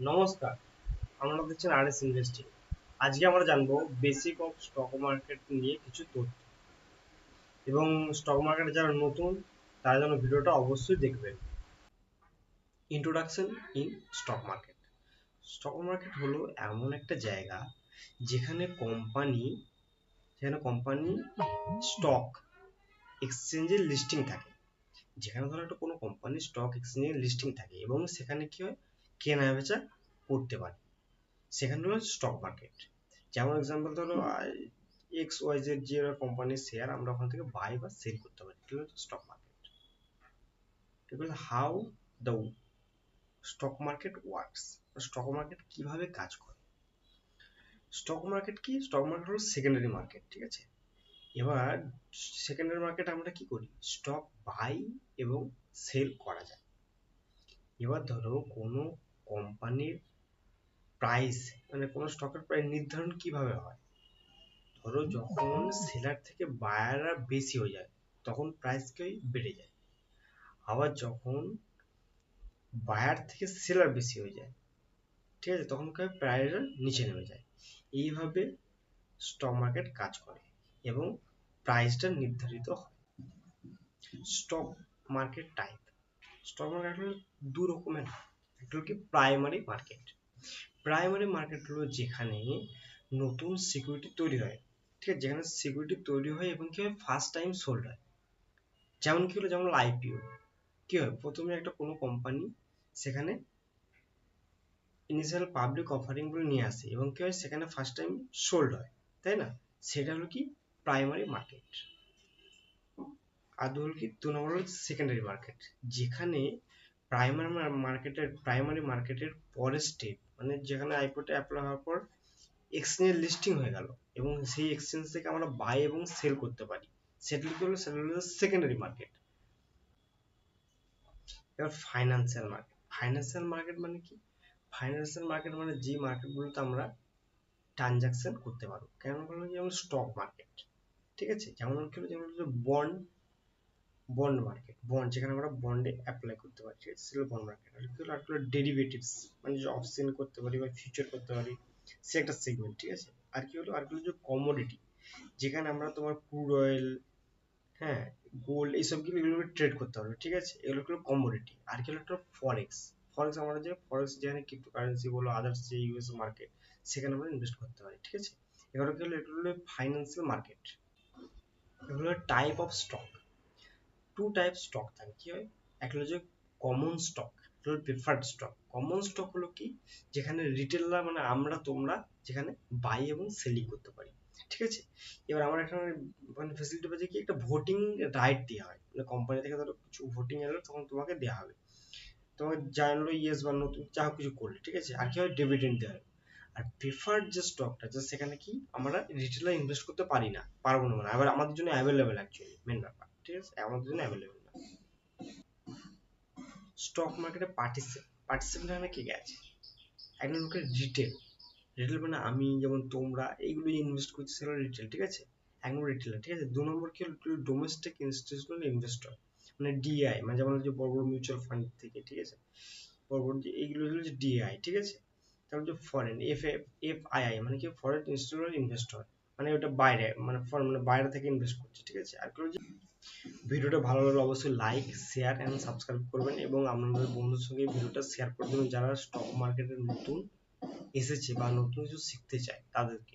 নমস্কার, আপনারা দেখছেন আরএস ইনভেস্টিং। আজকে আমরা জানবো বেসিক অফ স্টক মার্কেট নিয়ে কিছু তথ্য, এবং স্টক মার্কেটে যারা নতুন তারা যেন ভিডিওটা অবশ্যই দেখবেন। Introduction in stock market. Stock market হলো এমন একটা জায়গা যেখানে কোম্পানি স্টক এক্সচেঞ্জে লিস্টিং থাকে। যেখানে ধরো একটা কোনো কোম্পানি স্টক এক্সচেঞ্জে লিস্টিং থাকে এবং সেখানে কি হয়, কেনা বেচা করতে পারে, সেখানে হলো স্টক মার্কেট। যেমন এক্সাম্পল ধরো এক্স ওয়াই জেড যে কোম্পানির শেয়ার আমরা ওখান থেকে বাই বা সেল করতে পারি, এগুলো হচ্ছে স্টক মার্কেট। এগুলো how the stock market works, stock market কিভাবে কাজ করে। স্টক মার্কেট কি, স্টক মার্কেট হলো সেকেন্ডারি মার্কেট, ঠিক আছে। এবার সেকেন্ডারি মার্কেট আমরা কি করি, স্টক বাই এবং সেল করা যায়। এবার ধরো কোনো কোম্পানির প্রাইস, মানে কোনো স্টকের প্রাইস নির্ধারণ কিভাবে হয়, ধরো যখন সেলার থেকে বায়াররা বেশি হয়ে যায় তখন প্রাইস কি বেড়ে যায়, আবার যখন বায়ার থেকে সেলার বেশি হয়ে যায়, ঠিক আছে, তখন কি প্রাইসটা নিচে নেমে যায়। এইভাবে স্টক মার্কেট কাজ করে এবং প্রাইসটা নির্ধারিত হয়। Stock market type, stock market হলো দু রকমের হয়। একটা হলো কি প্রাইমারি মার্কেট। প্রাইমারি মার্কেট হলো যেখানে নতুন সিকিউরিটি তৈরি হয়, ঠিক আছে, যেখানে সিকিউরিটি তৈরি হয় এবং কি হয় ফার্স্ট টাইম সোল্ড হয়। যেমন কি হলো, যেমন আইপিও কি হয়, প্রথমে একটা কোনো কোম্পানি সেখানে ইনিশিয়াল পাবলিক অফারিং গুলো নিয়ে আসে এবং কি হয় সেখানে ফার্স্ট টাইম সোল্ড হয়, তাই না, সেটা হলো কি প্রাইমারি মার্কেট। আর হলো কি দু নম্বর হলো সেকেন্ডারি মার্কেট, যেখানে প্রাইমারি মার্কেটের পরের স্টেপ, মানে যেখানে আইপিওটা অ্যাপ্লাই হওয়ার পর এক্সচেঞ্জে লিস্টিং হয়ে গেল এবং সেই এক্সচেঞ্জ থেকে আমরা বাই এবং সেল করতে পারি, সেটা হলো সেকেন্ডারি মার্কেট। এবার ফাইন্যান্সিয়াল মার্কেট মানে কি, ফাইন্যান্সিয়াল মার্কেট মানে যে মার্কেটগুলোতে আমরা ট্রানজাকশন করতে পারবো, কেমন বলবো, যেমন স্টক মার্কেট, ঠিক আছে, যেমন যেমন বন্ড, বন্ড মার্কেট, বন্ড যেখানে আমরা বন্ডে অ্যাপ্লাই করতে পারি, ঠিক আছে, সেগুলো বন্ড মার্কেট। আর কি হলো ডেরিভেটিভস, মানে যে অপশন করতে পারি বা ফিউচার করতে পারি, সে একটা সেগমেন্ট, ঠিক আছে। আর কি হলো যে কমোডিটি, যেখানে আমরা তোমার ক্রুড অয়েল, হ্যাঁ, গোল্ড, এইসব এগুলো ট্রেড করতে পারবে, ঠিক আছে, এগুলো হলো কমোডিটি। আর কি হলো একটা ফরেক্স, ফরেক্স আমরা যে ফরেক্স যেখানে ক্রিপ্টোকারেন্সি বলো, আদার্স যে ইউএস মার্কেট, সেখানে আমরা ইনভেস্ট করতে পারি, ঠিক আছে। এগুলো হলো ফাইন্যান্সিয়াল মার্কেট। এগুলো type of stock, two type stock থাকে, কি হয়, একটা হলো যে কমন স্টক, একটা হলো প্রেফার্ড স্টক। কমন স্টক হলো কি, যেখানে রিটেলার মানে আমরা তোমরা যেখানে বাই এবং সেলিং করতে পারি, ঠিক আছে। এবার আমার এখানে মানে ফেসিলিটি পাচ্ছি কি, একটা ভোটিং রাইট দেওয়া হয়, মানে কোম্পানি থেকে ধরো কিছু ভোটিং এলো তখন তোমাকে দেওয়া হবে, তোমাকে জানলো ইয়েস বা নো, তুমি যা কিছু করলে, ঠিক আছে। আর কি হয়, ডিভিডেন্ড দেওয়া হয়। আর প্রেফার্ড যে স্টকটা, যে সেখানে কি আমরা রিটেলার ইনভেস্ট করতে পারবো না, মানে আবার আমাদের জন্য অ্যাভেলেবেল, অ্যাকচুয়ালি মেন ব্যাপার, ঠিক আছে, আমাদের জন্য অ্যাভেলেবেল না। স্টক মার্কেটে পার্টিসিপেন্ট মানে কি আছে, একটা লোকের রিটেল, রিটেল মানে আমি যেমন তোমরা এইগুলো ইনভেস্ট করছি, সেটা রিটেল, ঠিক আছে, এক নম্বর রিটেল, ঠিক আছে। দু নম্বর কি হলো ডোমেস্টিক ইনস্টিটিউশনাল ইনভেস্টর, মানে ডিআই, মানে যেমন হচ্ছে বড় বড় মিউচুয়াল ফান্ড থেকে, ঠিক আছে, বড় বড় যে এইগুলো হলো যে ডিআই, ঠিক আছে। তারপর যে ফরেন এফআইআই মানে কি ফরেন ইনস্টিটিউশনাল ইনভেস্টর, মানে ওটা বাইরে, মানে ফরেন মানে বাইরে থেকে ইনভেস্ট করছে, ঠিক আছে। আর কি হলো যে ভিডিওটা ভালো লাগলে অবশ্যই লাইক শেয়ার অ্যান্ড সাবস্ক্রাইব করবেন এবং আপনাদের বন্ধুর সঙ্গে ভিডিওটা শেয়ার করে দেবেন যারা স্টক মার্কেটের নতুন এসেছে বা নতুন কিছু শিখতে চায় তাদেরকে।